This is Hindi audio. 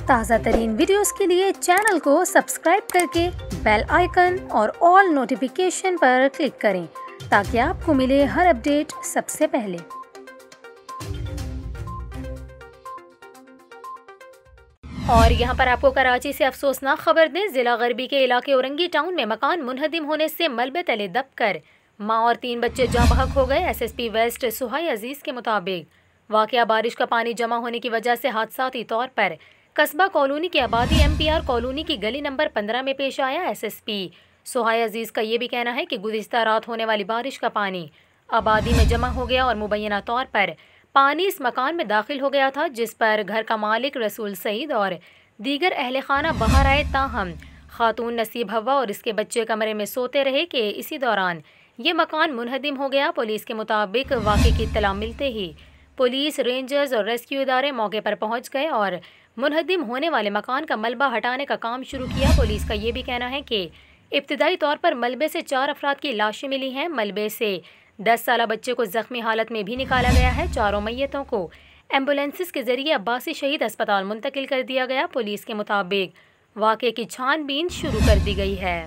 ताज़ा तरीन वीडियोस के लिए चैनल को सब्सक्राइब करके बेल आइकन और ऑल नोटिफिकेशन पर क्लिक करें ताकि आपको मिले हर अपडेट सबसे पहले। और यहाँ पर आपको कराची से अफसोसनाक खबर दें। ज़िला गरबी के इलाके औरंगी टाउन में मकान मुनहदिम होने से मलबे तले दबकर माँ और 3 बच्चे जाँ बहक हो गए। SSP वेस्ट सुहाई अजीज़ के मुताबिक वाक़या बारिश का पानी जमा होने की वजह से हादसाती तौर पर कस्बा कॉलोनी की आबादी MPR कॉलोनी की गली नंबर 15 में पेश आया। SSP सुहाई अजीज़ का ये भी कहना है कि गुज़िश्ता रात होने वाली बारिश का पानी आबादी में जमा हो गया और मुबैना तौर पर पानी इस मकान में दाखिल हो गया था, जिस पर घर का मालिक रसूल सईद और दीगर अहले खाना बाहर आए। ताहम खातून नसीब हवा और इसके बच्चे कमरे में सोते रहे कि इसी दौरान ये मकान मुनहदिम हो गया। पुलिस के मुताबिक वाक़े की इत्तला मिलते ही पुलिस, रेंजर्स और रेस्क्यू इदारे मौके पर पहुंच गए और मुनहदिम होने वाले मकान का मलबा हटाने का काम शुरू किया। पुलिस का ये भी कहना है कि इब्तिदाई तौर पर मलबे से 4 अफराद की लाशें मिली हैं। मलबे से 10 साला बच्चे को जख्मी हालत में भी निकाला गया है। चारों मैयतों को एम्बुलेंसेस के जरिए अब्बासी शहीद अस्पताल मुंतकिल कर दिया गया। पुलिस के मुताबिक वाक़े की छानबीन शुरू कर दी गई है।